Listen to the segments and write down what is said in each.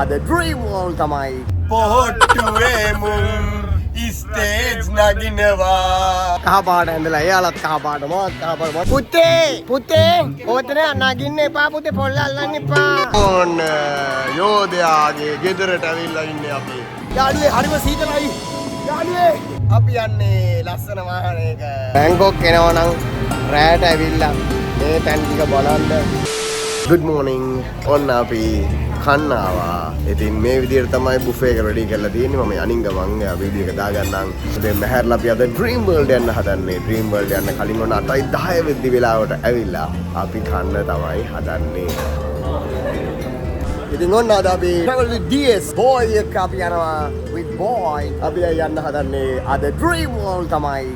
අද dream wall තමයි පොට්ටුවේ මුන් ස්ටේජ් නගිනවා. කහ පාට ඇඳලා එයාලත් කහ පාට මාත් කහ පාට. පුතේ ඔතන නගින්න එපා පුතේ, පොල්ල අල්ලන්න එපා. ඕන්න යෝධයාගේ ගෙදරට ඇවිල්ලා ඉන්නේ අපි. යාළුවේ හරිම සීතලයි. යාළුවේ අපි යන්නේ ලස්සන වාහනයක. බැංකොක් එනවා නම් රෑට ඇවිල්ලා මේ තැන් ටික බලන්න. good morning. ඔන්න අපි කන්නාවා. ඉතින් මේ විදිහට තමයි බුෆේ එක රෙඩි කරලා තියෙන්නේ. මම අනිංග මං වීඩියෝ එක දාගන්නම්. ඉතින් මහැරලා අපි අද ඩ්‍රීම් වර්ල්ඩ් යන්න හදන්නේ. ඩ්‍රීම් වර්ල්ඩ් යන්න කලින් ඔන්න 8:10 වෙද්දි වෙලාවට ඇවිල්ලා අපි කන්න තමයි හදන්නේ. ඉතින් ඔන්න අද අපි travel with DS boy එක අපි යනවා with boy. අපි යන්න හදන්නේ අද ඩ්‍රීම් වෝල් තමයි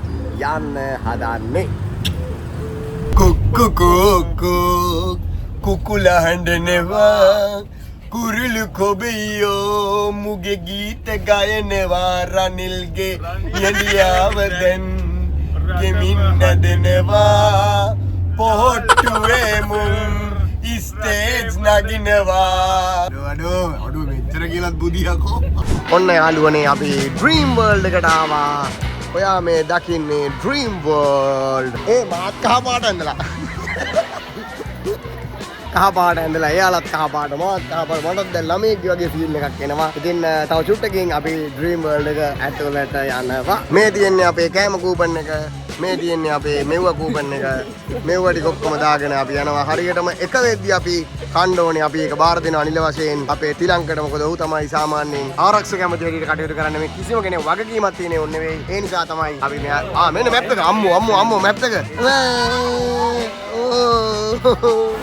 යන්න හදන්නේ. කුකුකුකු කුකුලා හඬනවා කුරුළු කොබියෝ මුගේ ගීත ගයනවා රනිල්ගේ යඩියාව දැන් ගෙමින් නදනවා පොට්ටුවේ මුන් ස්ටේජ් නගිනවා. අඩෝ මෙච්චර කියලාත් බුදියකෝ. ඔන්න යාළුවනේ අපි ඩ්‍රීම් වර්ල්ඩ් එකට ආවා. ඔයා මේ දකින්නේ ඩ්‍රීම් වර්ල්ඩ්. මාත් කහ පාට ඇඳලා. කහ පාට ඇඳලා එයාලත් කහ පාට මාත් කහ පාට. මටත් දැන් ළමයෙක් වගේ ෆීල් එකක් එනවා. ඉතින් තව චුට්ටකින් අපි ඩ්‍රීම් වර්ල්ඩ් එක ඇතුළට යනවා. මේ තියෙන්නේ අපේ කෑම කූපන් එක. මේ තියෙන්නේ අපේ මෙව්ව කූපන් එක. මෙව්ව ටික ඔක්කොම දාගෙන අපි යනවා. හරියටම එක වෙද්දි අපි කන්න ඕනේ. අපි ඒක බාර දෙන අනිල වශයෙන් අපේ තිලංකට. මොකද ඌ තමයි සාමාන්‍යයෙන් ආරක්ෂක ඇමති හැටියට කටයුතු කරන්නේ. මේ කිසිම කෙනෙක් වගකීමක් තියෙන්නේ ඕනේ නෙවෙයි. ඒ නිසා තමයි අපි මෙයා මෙන්න මැප් එක. අම්මෝ මැප් එක.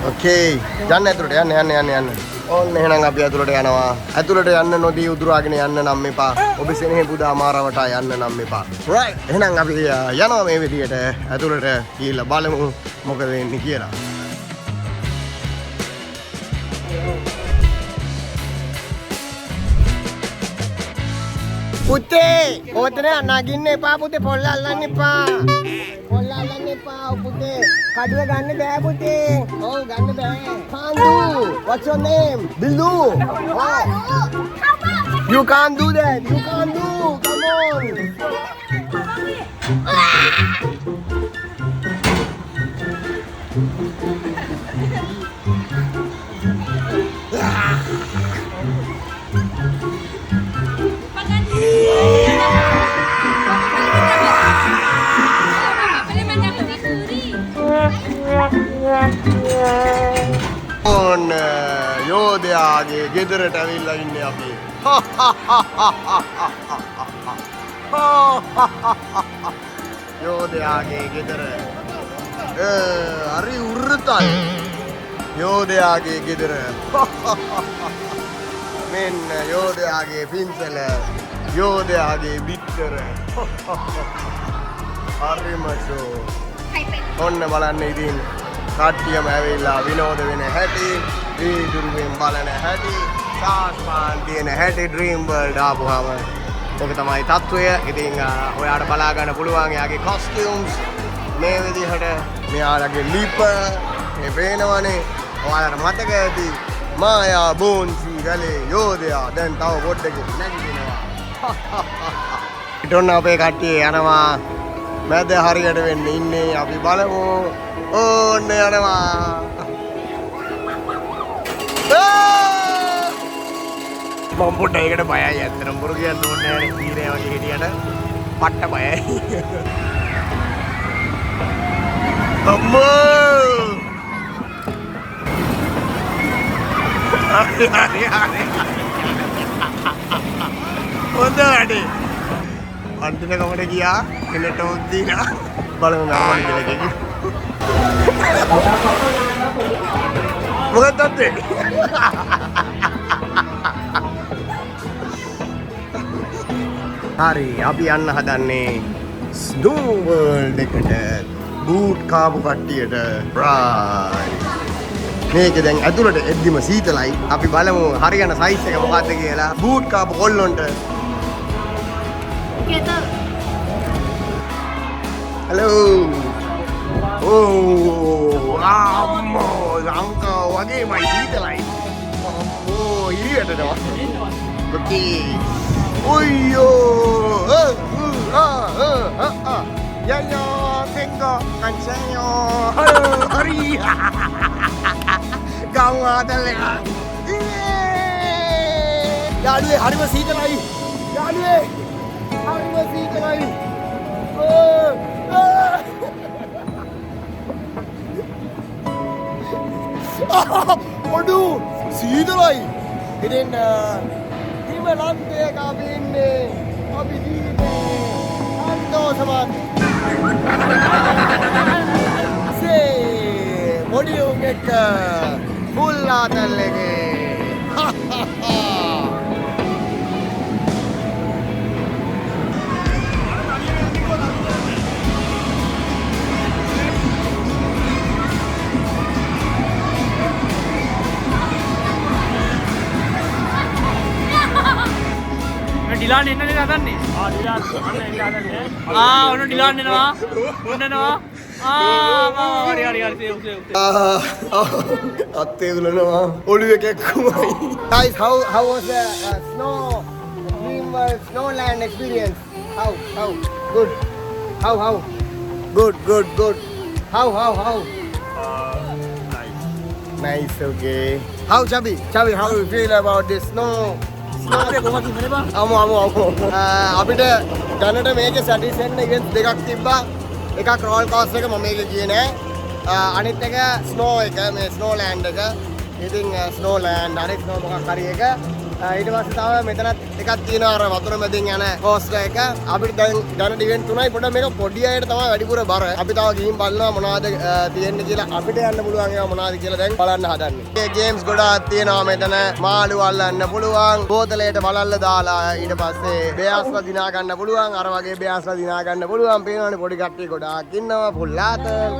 ඕකේ. යන්න ඇතුළට යන්න. ඔන්න එහෙනම් අපි ඇතුළට යනවා. ඇතුළට යන්න නොදී උදුරාගෙන යන්න නම් එපා. ඔබ සෙනෙහ පුදා මාරවටා යන්න නම් එපා. right. එහෙනම් අපි යනවා මේ විදියට ඇතුළට ගිහිල්ලා බලමු මොකද වෙන්නේ කියලා. පුතේ ඔතන නගින්න එපා පුතේ, පොල්ල අල්ලන්න එපා. පොල්ල අල්ලන්න එපා පුතේ. කඩුව ගන්න බෑ පුතේ. ඔව් ගන්න බෑ. කාන්දු. What's your name? Billu. Oh. You can't do that. You can't do. Come on. ඕන්න යෝධයාගේ ගෙදරට ඇවිල්ලා ඉන්නේ අපි. යෝධයාගේ ගෙදර. හරි උර්රතයි. යෝධයාගේ ගෙදර. මෙන්න යෝධයාගේ පින්සල. යෝධයාගේ බිත්තර. හරිම ෂෝ. ඔන්න බලන්න ඉතින් කට්ටියම ඇවිල්ලා විනෝද වෙන හැටි, වීදුරුවෙන් බලන හැටි, සාස්පාන් තියෙන හැටි ඩ්‍රීම් වර්ල්ඩ් ආපුවාම ඔක තමයි තත්වය. ඉතින් ඔයාට බලා ගන්න පුළුවන් එයාගේ කොස්ටියුම්ස් මේ විදිහට. මෙයාලගේ ලිප මේ පේනවනේ. ඔයාලට මතක ඇති මායා බෝන්සි ගලේ යෝධයා දැන් තව පොඩ්ඩකින් නැගිටිනවා. ඊටොන්න අපේ කට්ටිය යනවා. මැද හරියට වෙන්න ඉන්නේ. අපි බලමු. ඕන්න යනවා. මම පොඩ්ඩක් ඒකට බයයි ඇත්තටම. බොරු කියන්න ඕනේ නැහැ. කීරේ වගේ හිටියට පට්ට බයයි. අම්මෝ. හරි. හොඳ වැඩේ. අන්තිම ගමට ගියා. කෙලට උද්දීනා. බලමු ගමන කියලා. මොකක්ද තත්ත්වේ? හරි අපි යන්න හදන්නේ ස්නෝ වර්ල්ඩ් එකට. බූට් කාපු කට්ටියට රයිට්. මේක දැන් ඇතුළට එද්දිම සීතලයි. අපි බලමු හරියන සයිස් එක මොකක්ද කියලා. බූට් කාපු කොල්ලොන්ට hello. Oh, අම්මෝ ලංකාව වගේ මයි සීතලයි. අම්මෝ දී වැටෙනවා. කොටි. ඔයියෝ. යයෝ තෙන්ගෝ කන්සයෝ. හරි. ගාම් ආදලේ. යාළුවේ හරිම සීතලයි. යාළුවේ හරිම සීතලයි. Aduh, සීතලයි. ඉතින් හිම ලන්තයක අපි ඉන්නේ. අපි ජීවිතේ සන්තෝෂවත්. පොඩි උන් එක්ක ෆුල් ආතල් එකේ. ඩිලාන් එන්න නේද හදන්නේ? ඩිලාන් අන්න එන්න හදන්නේ. ඔන්න ඩිලාන් එනවා. ඔන්න එනවා. හරි අත්තේ උලනවා. ඔළුවේ කැක්කුමයි. Guys, how was the snowland experience? How? Good. How? Good. How? Nice, okay. How, Chabi, how do you feel about this snow? අපිට දැනට මේකේ සැටිස්ෆැක්ෂන් ඉවෙන්ට්ස් දෙකක් තිබ්බා. එකක් රෝල් කෝස්ටර් එක මම මේක ගියේ නෑ. අනිත් එක ස්නෝ එක මේ ස්නෝ ලෑන්ඩ් එක. ඉතින් ස්නෝ ලෑන්ඩ් හරි ස්නෝ මොකක් හරි එක. ඊට පස්සේ තව මෙතනත් එකක් තියෙනවා අර වතුර මැදින් යන කෝස්ටර් එක. අපිට දැනට ඉවෙන්ට් තුනයි පොඩ්ඩක් මේක පොඩි අයට තමයි වැඩිපුර බර. අපි තව ගිහින් බලනවා මොනවද තියෙන්නේ කියලා අපිට යන්න පුළුවන් ඒවා මොනවද කියලා දැන් බලන්න හදන්නේ. මේ ගේම්ස් ගොඩාක් තියෙනවා මෙතන. මාළු අල්ලන්න පුළුවන්. බෝතලයට බලල්ල දාලා ඊට පස්සේ බෑස්ලා දිනා ගන්න පුළුවන්. අර වගේ බෑස්ලා දිනා ගන්න පුළුවන්. පේනවනේ පොඩි කට්ටිය ගොඩාක් ඉන්නවා. ෆුල් ආතල්.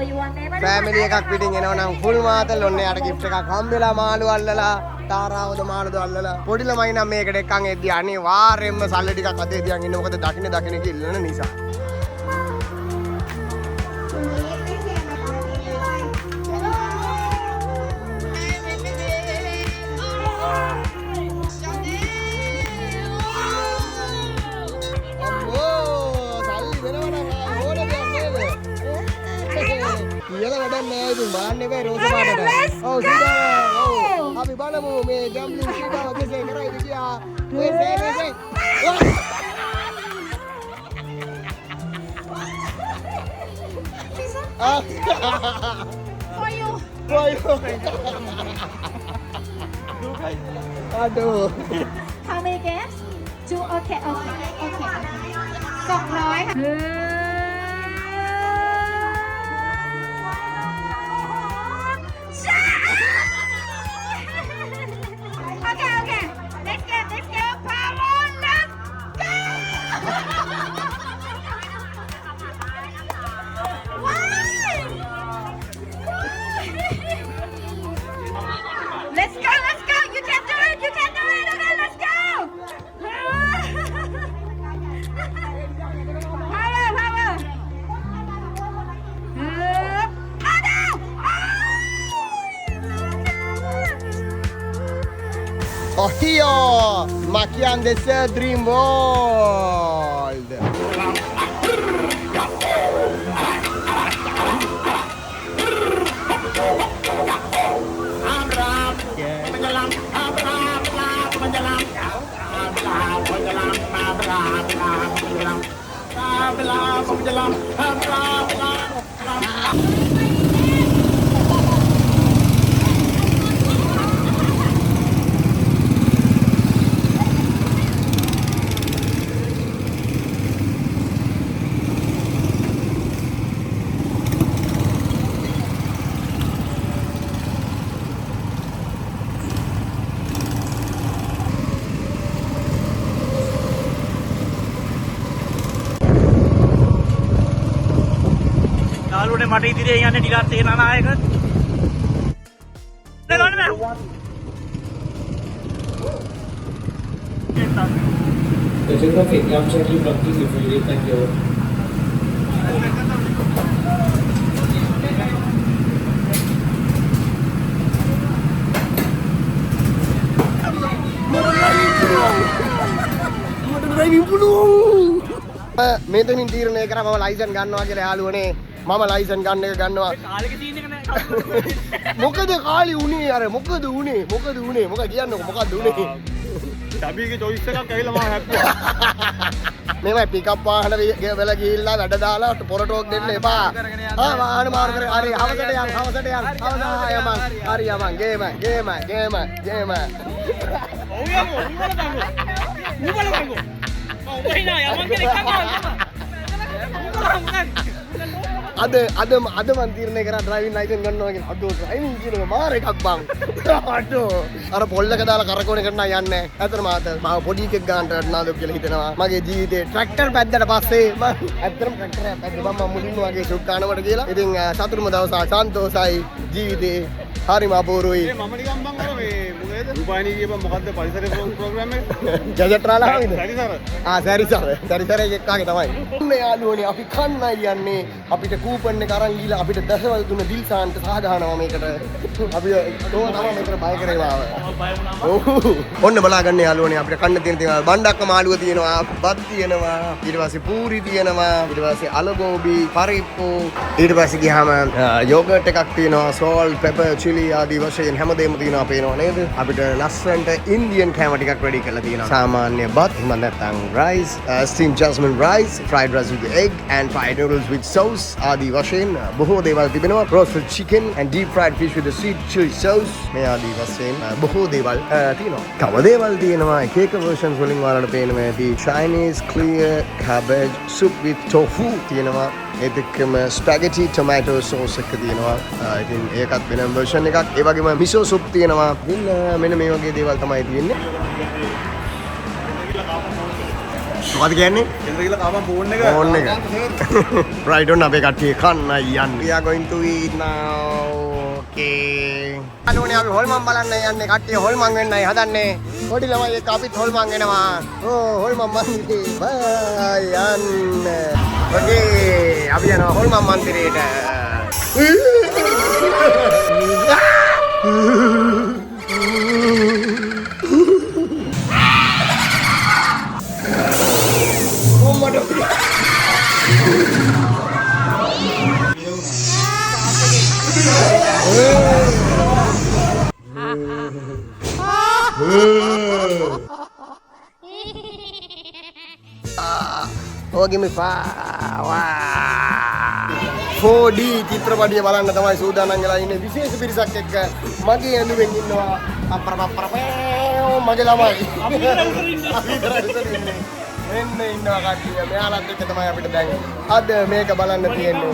ෆැමිලි එකක් පිටින් එනවා නම් ෆුල් මාතල්. ඔන්න යාට ගිෆ්ට් එකක් හම්බෙලා මාළු අල්ලලා තාරාවද මාළුද අල්ලලා. පොඩි ළමයි නම් මේකට එක්කන් එද්දී අනිවාර්යෙන්ම සල්ලි ටිකක් අතේ තියන් ඉන්න. මොකද දකින්න කිල්ලන නිසා. කියලා වැඩක් නෑ ඉතින් බලන්න එපා රෝස පාටට. ඔව් සීතා. ඔව්. අපි බලමු මේ ගැම්බ්ලින් සීතාව කෙසේ කරයිද කියලා. මේ For you. Aduh. How many games? 2. Okay. 200. Okay. Let's go. Power, let's go. Let's go. You can do it. Okay, let's go. Power. Oh here, Makian Desert Dream World. යාළුවනේ මට ඉදිරියෙන් යන්නේ ඩිලාන් සේනානායක. නේද? The geographic object you completely freely, thank you. Driving පුළුවන්. මෙතනින් තීරණය කරා මම ලයිසන් ගන්නවා කියලා යාළුවනේ. මම ලයිසන් ගන්න එක ගන්නවා. කාලෙක තියෙන එක නෑ. මොකද කාලේ උනේ අර මොකද උනේ මොකද කියන්නකො මොකද උනේ? ඩබීගේ choice එකක් ඇවිල්ලා මම හැප්පුවා. මේවයි පිකප් වාහන වල ගිහිල්ලා වැඩ දාලා පොරටෝක් දෙන්න එපා. වාහන මාරු කරේ. හරි හවසට යන්. හරි යමන්. ගේම. ඔව් යමු. ඌබල ගංගෝ. ඔව් වහිනා යමන් කෙනෙක් ගන්නවා. අද මන් තීරණය කරා ඩ්‍රයිවිං ලයිසන් ගන්නවා කියලා. අද ඩ්‍රයිවිං කියනවා මාර එකක් බං. අඩෝ. අර පොල්ලක දාලා කරකවන එකට නෑ යන්නේ. ඇත්තටම මම පොඩි එකෙක් ගන්නට වටනවාද කියලා හිතනවා. මගේ ජීවිතේ ට්‍රැක්ටර් පැද්දට පස්සේ මම ඇත්තටම ට්‍රැක්ටර් පැද්ද බම් මම මුලින්ම වගේ ෂොක් ගන්නවට කියලා. ඉතින් සතුටුම දවස සන්තෝසයි ජීවිතේ හරිම අපූර්වයි. මම නිකන් බං අර මේ මොකේද? රුපාණී කියපන් මොකද්ද පරිසර ප්‍රෝග්‍රෑම් එක? ජජට්‍රාලා ආවිද? සරිසර. සැරිසර එක්කාගේ තමයි. ඔන්න යාළුවනේ අපි කන්නයි යන්නේ. අපිට කූපන් එක අරන් ගිහලා අපිට දසවල් දුන්න දිල්සාන්ට සහගහනවා මේකට. අපි තෝම තමයි මේකට බය කරේවාව. ඔන්න බලාගන්න යාළුවනේ අපිට කන්න තියෙන දේවල් බණ්ඩක්ක මාළුව තියෙනවා, බත් තියෙනවා, ඊට පස්සේ පූරි තියෙනවා, ඊට පස්සේ අලගෝබි, පරිප්පු, ඊට පස්සේ ගියාම යෝගර්ට් එකක් තියෙනවා, salt, pepper, chili ආදී වශයෙන් හැමදේම තියෙනවා පේනවා නේද? අපිට ලස්සනට ඉන්දියන් කෑම ටිකක් රෙඩි කරලා තියෙනවා. සාමාන්‍ය බත්, එහෙම නැත්නම් rice, steamed jasmine rice, fried rice with egg and fried noodles with sauce ආදී වශයෙන් බොහෝ දේවල් තිබෙනවා. roasted chicken and deep fried fish with a sweet chili sauce මේ ආදී වශයෙන් බොහෝ දේවල් තියෙනවා. තව දේවල් තියෙනවා එක එක versions වලින් ඔයාලට පේනවා ඇති. Chinese clear cabbage soup with tofu තියෙනවා. ඒත් එක්කම spaghetti tomato sauce එක තියෙනවා. ඉතින් ඒකත් වෙනම version එකක්. ඒ වගේම miso soup තියෙනවා. ඉතින් මෙන්න මේ වගේ දේවල් තමයි තියෙන්නේ. මොකද කියන්නේ? කේන්ද්‍ර ගිහලා කාපන් ෆෝන් එක. ෆෝන් එක. right on අපේ කට්ටිය කන්නයි යන්නේ. We are going to eat now. Okay. අලුණේ අපි හොල්මන් බලන්න යන්නේ. කට්ටිය හොල්මන් වෙන්නයි හදන්නේ. පොඩි ළමයි එක්ක අපිත් හොල්මන් වෙනවා. හොල්මන් මන්දිරේ. බයි යන්න. Okay. අපි යනවා හොල්මන් මන්දිරේට. Oh, give me 4D චිත්‍රපටිය බලන්න තමයි සූදානම් වෙලා ඉන්නේ විශේෂ පිරිසක් එක්ක මගේ ඇඳුමෙන් ඉන්නවා මගේ ළමයි අපි ඉන්නේ එන්න ඉන්නවා කට්ටිය මෙයාලත් එක්ක තමයි අපිට දැන් අද මේක බලන්න තියෙන්නේ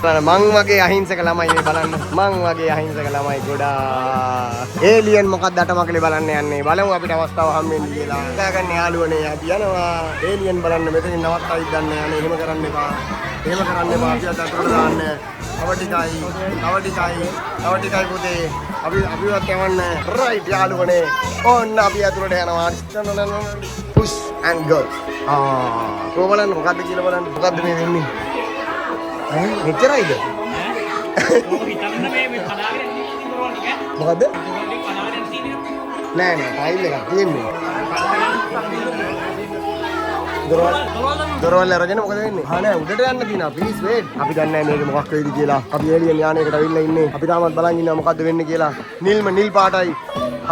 මං වගේ අහිංසක ළමයි මේ බලන්න මං වගේ අහිංසක ළමයි ගොඩාක් ඒලියන් මොකක්ද අටමකලේ බලන්න යන්නේ බලමු අපිට අවස්ථාව හම්බෙන්නේ කියලා හිතාගන්න යාළුවනේ අපි යනවා ඒලියන් බලන්න මෙතනින් නවත්තයි ගන්න යන්නේ එහෙම කරන්න එපා අපි අද අතට දාන්න තව ටිකයි පුතේ අපිවත් යවන්න රයිට් යාළුවනේ ඕන්න අපි අතුරට යනවා push and go කොහොමද මොකද්ද කියලා බලන්න මොකද්ද මේ වෙන්නේ මෙච්චරයිද? මොකද? නෑ ටයිල් එකක් තියෙන්නේ. දොරවල් අරගෙන මොකද වෙන්නේ? නෑ උඩට යන්න තියෙනවා. please wait. අපි දන්නේ නෑ මේක මොකක් වෙයිද කියලා. අපි එළියෙන් යානයකට අවිල්ලා ඉන්නේ. අපි තාමත් බලන් ඉන්නවා මොකද්ද වෙන්නේ කියලා. නිල් පාටයි.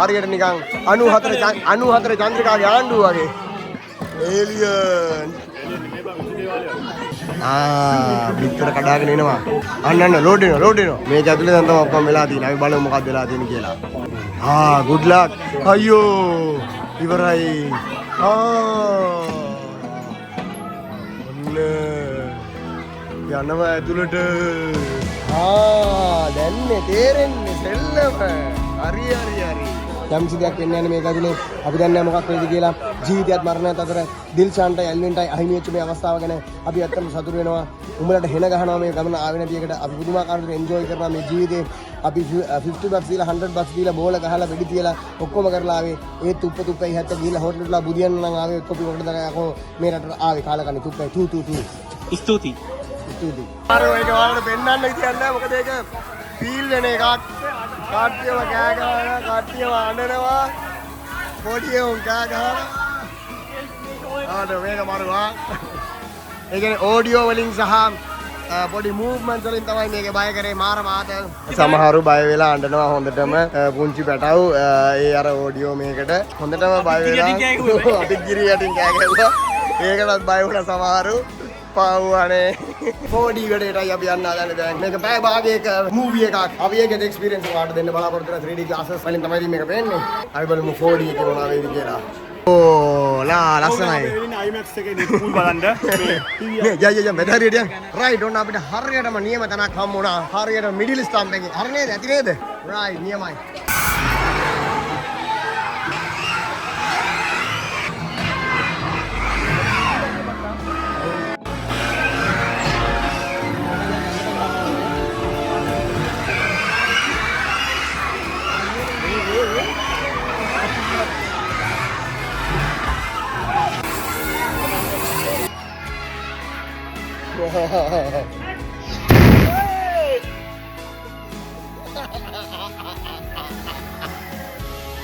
හරියට නිකන් 94 චන්ද්‍රිකාගේ ආණ්ඩුව වගේ. ඒලියන් පිටර කඩාගෙන එනවා අන්න ලෝඩ් වෙනවා මේක ඇතුලේ දැන් තමයි ඔක්කොම වෙලා තියෙන්නේ අපි බලමු මොකක්ද වෙලා තියෙන්නේ කියලා good luck අයියෝ ඉවරයි ඔන්න යනවා ඇතුලට දැන්නේ තේරෙන්නේ සෙල්ලම හරි යම්සි දෙයක් වෙන්නේ නැහැ මේක ඇතුලේ අපි දන්නේ නැහැ මොකක් වෙයිද කියලා ජීවිතයත් මරණයත් අතර දිල්ෂාන්ටයි ඇල්වින්ටයි අහිමි වෙච්ච මේ අවස්ථාව ගැන අපි ඇත්තටම සතුටු වෙනවා උඹලට හෙන ගහනවා මේ ගමන ආවේ නැති එකට අපි පුදුමාකාර විදිහට එන්ජොයි කරනවා මේ ජීවිතේ අපි 50 bucks දීලා 100 bucks දීලා බෝල ගහලා වෙඩි තියලා ඔක්කොම කරලා ආවේ ඒත් තුප්පයි හැත්ත ගිහලා හොටලට බුදියන්න නම් ආවේ කොපි මොකටද යකෝ මේ රටට ආවේ කාලකන්නේ තුප්පයි ස්තුතියි අර ඒක වලට පෙන්නන්න කියන්නේ මොකද ඒක ෆීල් වෙන එකක් කට්ටියම කෑ ගහනවා කට්ටියම අඬනවා පොඩි උන් කෑ ගහනවා. ආ මේක මරුවා. ඒ කියන්නේ ඔඩියෝ වලින් සහ පොඩි මූව්මන්ට්ස් වලින් තමයි මේක බය කරේ මාර මාත. සමහරු බය වෙලා අඬනවා හොඳටම පුංචි පැටව් ඒ අර ඔඩියෝ මේකට හොඳටම බය වෙලා අපි ගිරි යටින් කෑ ගැහුවා. ඒකටත් බය වුණා සමහරු. පාවුවානේ. 4D වැඩේටයි අපි යන්න හදන්නේ දැන්. මේක පැය භාගයක මූවි එකක්. අපි ඒකේ එක්ස්පීරියන්ස් එක වාට දෙන්න බලාපොරොත්තු වෙන 3D glasses වලින් තමයි මේක පේන්නේ. අපි බලමු 4D එකේ මොනවා වේද කියලා. ඕ ලා ලස්සනයි. IMAX එකේ නිකුල් බලන්න යා මෙතන හරියට යන්න. රයිට් ඔන්න අපිට හරියටම නියම තැනක් හම්බ වුණා. හරියට මිඩල් ස්ටම්ප් එකේ. හරි නේද? ඇති නේද? රයිට් නියමයි.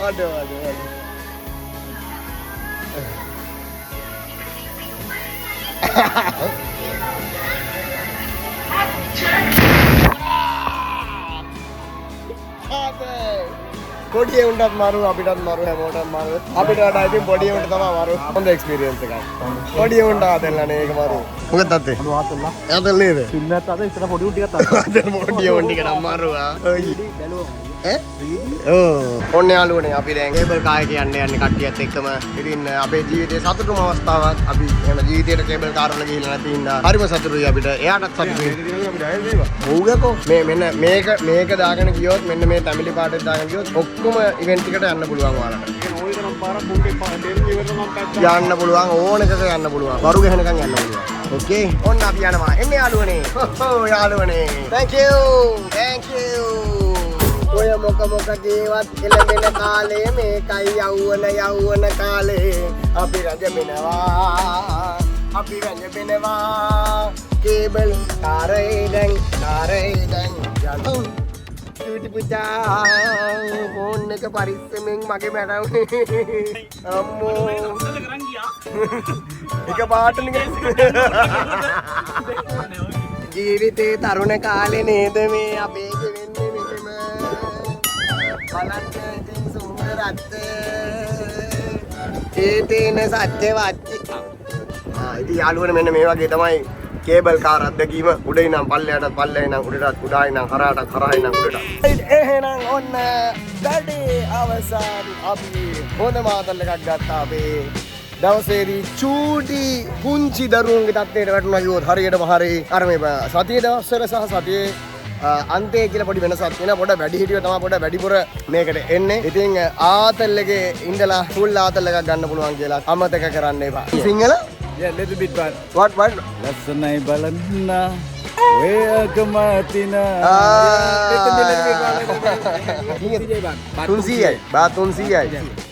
Aduh. පොඩි උන්ටත් මාරු අපිටත් මාරු හැමෝටම මාරු අපිට වඩා ඉතින් පොඩි උන්ට තමයි මාරු හොඳ එක්ස්පීරියන්ස් එකක් පොඩි උන්ට ආතල්ලානේ ඒක මාරු මොකද තාත්තේ ආතල්ලා ආතල් නේද සින්නත් අද ඉතන පොඩි උන් ටිකක් අද පොඩි උන් ටික නම් මාරුවා ඔන්න යාළුවනේ අපි දැන් කේබල් කාර් එක යන්න යන්නේ කට්ටියත් එක්කම ඉතින් අපේ ජීවිතේ සතුටුම අවස්ථාවක් අපි එහෙම ජීවිතේට කේබල් කාර් වල ගිහිල්ලා නැති ඉඳා හරිම සතුටුයි අපිට එයාටත් සතුටුයි ඔව්ගකෝ මේ මෙන්න මේක දාගෙන ගියොත් මෙන්න මේ ෆැමිලි පාර්ට් එක දාගෙන ගියොත් ඔක්කොම ඉවෙන්ට් එකට යන්න පුළුවන් ඔයාලට යන්න පුළුවන් ඕන එකක යන්න පුළුවන් වරු ගහනකම් යන්න පුළුවන් ඕකේ ඔන්න අපි යනවා එන්නේ යාළුවනේ යාළුවනේ thank you ඔය මොක කේවත් එළඹෙන කාලේ මේකයි යවුවන කාලේ අපි රජබෙනවා කේබල් කාරේ දැන් යමු චුටි පුතා ෆෝන් එක පරිස්සමෙන් මගේ මැරවුනේ අම්මෝ එක පාටනේ ජීවිතේ තරුණ කාලේ නේද මේ අපේ ගෙවෙන්නේ මෙහෙම බලන්න ඉතින් සුන්දරත් ඒතේන සත්‍ය වච්චි ඉතින් යාළුවනේ මෙන්න මේ වගේ තමයි කේබල් කාර් අත්දැකීම උඩින් නම් පල්ලෙහාටත් පල්ලෙහා නම් උඩටත් උඩායි නම් හරහාටත් හරහායි නම් උඩට එහෙනම් ඔන්න වැඩේ අවසන් අපි හොඳ මාතල් එකක් ගත්තා අපේ දවසේදී චූටි පුංචි දරුවන්ගේ තත්ත්වයට වැටුණා කිව්වොත් හරියටම හරි අර මේ සතියේ දවස්වල සහ සතියේ අන්තයේ කියලා පොඩි වෙනසක් තියෙනවා පොඩ වැඩි හිටියෝ තමයි පොඩ වැඩිපුර මේකට එන්නේ ඉතින් ආතල් එකේ ඉඳලා ෆුල් ආතල් එකක් ගන්න පුළුවන් කියලා අමතක කරන්න එපා Sinhala yeah little bit but what ලස්සනයි බලන්න ඔයකමතින 300යි බාත් 300යි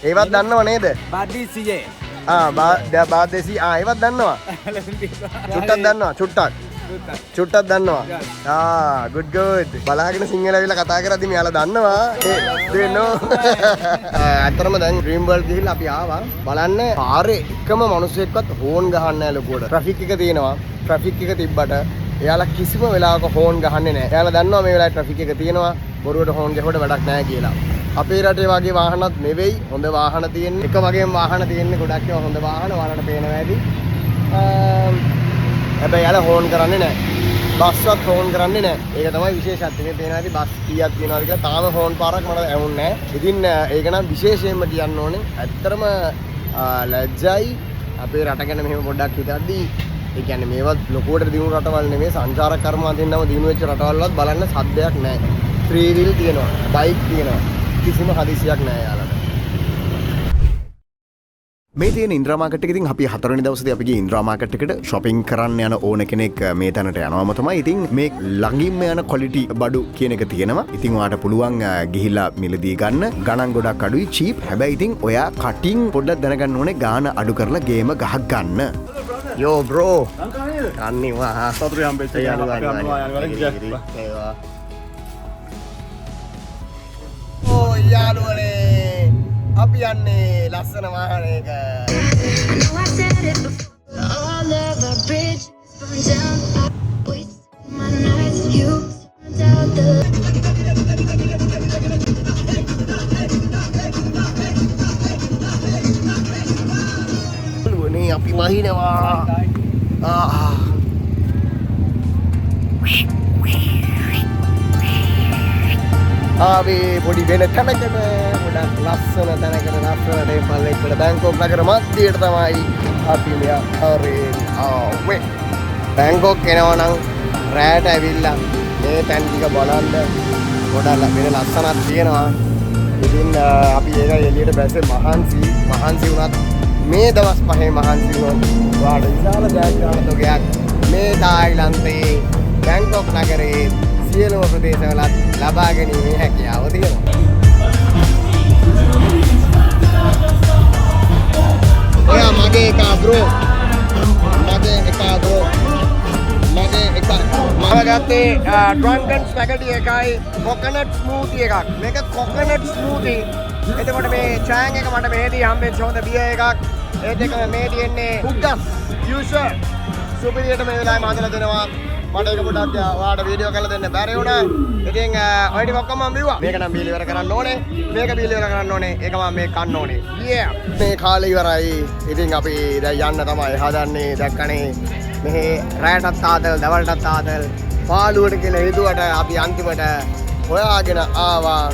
ඒවත් දන්නව නේද බඩි සියේ බාත් 200 ඒවත් දන්නවා චුට්ටක් දන්නවා good බලාගෙන සිංහල ඇවිල්ලා කතා කරද්දි මෙයාලා දන්නවා ඇත්තටම දැන් ඩ්‍රීම් වර්ල්ඩ් ගිහිල්ලා අපි ආවා බලන්න පාරේ එකම මිනිස්සෙක්වත් හෝන් ගහන්නේ නැහැ ලොකුවට ට්‍රැෆික් එක තියෙනවා ට්‍රැෆික් එක තිබ්බට එයාලා කිසිම වෙලාවක හෝන් ගහන්නේ නැහැ එයාලා දන්නවා මේ වෙලාවේ ට්‍රැෆික් එක තියෙනවා බොරුවට හෝන් ගැහුවට වැඩක් නැහැ කියලා අපේ රටේ වගේ වාහනත් නෙවෙයි හොඳ වාහන තියෙන්නේ එක වගේම වාහන තියෙන්නේ ගොඩක් ඒවා හොඳ වාහන වලට පේනවා ඇති හැබැයි යාලා හෝන් කරන්නේ නැහැ. බස්වත් හෝන් කරන්නේ නැහැ. ඒක තමයි විශේෂත්වය. මේ පේන හැටි බස් කීයක් තියෙනවද කියලා තාම හෝන් පාරක් මට ඇහුන්නේ නැහැ. ඉතින් ඒක නම් විශේෂයෙන්ම කියන්න ඕනේ. ඇත්තටම ලැජ්ජයි අපේ රට ගැන මෙහෙම පොඩ්ඩක් හිතද්දී ඒ කියන්නේ මේවත් ලොකුවට දිනු රටවල් නෙමෙයි සංචාරක කර්මාන්තයෙන්ම දිනු වෙච්ච රටවල්වත් බලන්න සද්දයක් නැහැ. ෆ්‍රී වීල් තියෙනවා. බයික් තියෙනවා. කිසිම හදිසියක් නැහැ යාළුවා. මේ තියෙන ඉන්ද්‍රා මාකට් එක ඉතින් අපි 4 වෙනි දවසේදී අපි ගිහින් ඉන්ද්‍රා මාකට් එකට shopping කරන්න යන ඕන කෙනෙක් මේ තැනට යනවාම තමයි. ඉතින් මේ ළඟින්ම යන quality බඩු කියන එක තියෙනවා. ඉතින් ඔයාලට පුළුවන් ගිහිලා මිලදී ගන්න. ගණන් ගොඩක් අඩුයි cheap. හැබැයි ඉතින් ඔයා කටින් පොඩ්ඩක් දැනගන්න ඕනේ ගාන අඩු කරලා ගේම ගහක් ගන්න. Yo bro. අනිවා සතුරු හම්බෙච්ච යාළුවනේ අපි යන්නේ ලස්සන වාහනයක. know I said it before. All of our bridges burned down. I wasted my nights. You turned out the Ni api බහිනවා. ආවේ පොඩි වෙන තැනකට ගොඩක් ලස්සන තැනකට ලස්සන ටෙම්පල් එකකට බැංකොක් නගර මැදයට තමයි අපි ආවේ. බැංකොක් එනවා නම් රැට ඇවිල්ලා මේ තැන් ටික බලන්න ගොඩක් වෙන ලස්සනක් තියෙනවා. ඉතින් අපි ඒක එළියට බැස්සේ මහන්සි වුණත් මේ දවස් පහේ මහන්සි වුණොත් ඔයාලට විශාල ජයග්‍රහණයක් මේ තායිලන්තයේ බැංකොක් නගරයේ සියලුම ප්‍රදේශවල ලබා ගැනීමේ හැකියාව තියෙනවා. ඔයා මගේ එකා බ්‍රෝ. මම ගත්තේ ඩ්‍රන්කන් ස්පැගටි එකයි කොකනට් ස්මූති එකක්. මේක කොකනට් ස්මූති. එතකොට මේ චෑන් එක මට මේදී හම්බෙච්ච හොඳ බියර් එකක්. ඒ දෙක මේ තියෙන්නේ කුක්ඩස් යූසර්. සුපිරියට මේ වෙලාවේ මාදලා දෙනවා. මට ඒක පොඩ්ඩක් ඔයාලට වීඩියෝ කරලා දෙන්න බැරි වුණා. ඉතින් ඔය ටික ඔක්කොම මම බිව්වා. මේක නම් බීල් ඉවර කරන්න ඕනේ. මේක බීල් ඉවර කරන්න ඕනේ. ඒක මම මේ කන්න ඕනේ. yeah. මේ කාලේ ඉවරයි. ඉතින් අපි දැන් යන්න තමයි හදන්නේ. දැක්කනේ මෙහි රැටත් ආදල්, දවල්ටත් ආදල්, පාළුවට කියලා හිතුවට අපි අන්තිමට හොයාගෙන ආවා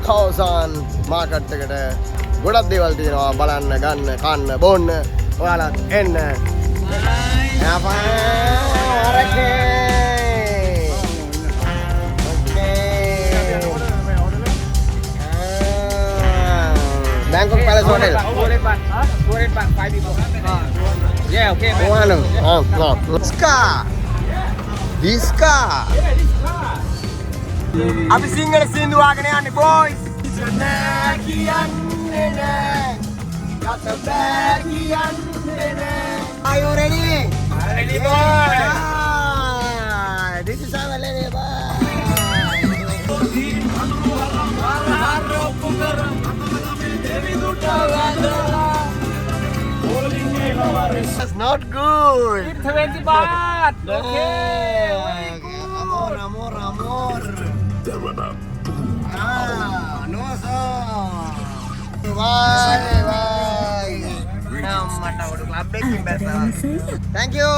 කෝසන් මාකට් එකට. ගොඩක් දේවල් තියෙනවා බලන්න, ගන්න, කන්න, බොන්න. ඔයාලත් එන්න. Bangkok Palace Hotel. 485, 5 people. Yeah, okay, man. Diska. අපි සිංහල සින්දු වාගෙන යන්නේ boys. Are you ready? Ready, boy. This is our lady boy. That's not good. 20 baht. Okay. Amor. No sir. Bye. Thank you.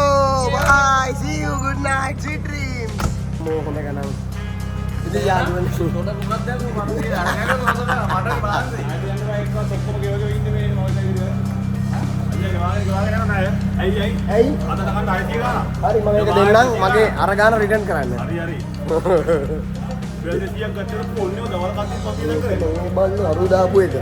Bye. See you. Good night. Sweet dreams. Mo ko na kanang. Hindi yan man. Hari mga kadenglang mage aragana return කරන්න. හරි. බැලුසියක් ගත්තට phone එක දවල් කටින් පස්සේ නේද? බල්ලු අරු දාපු එක.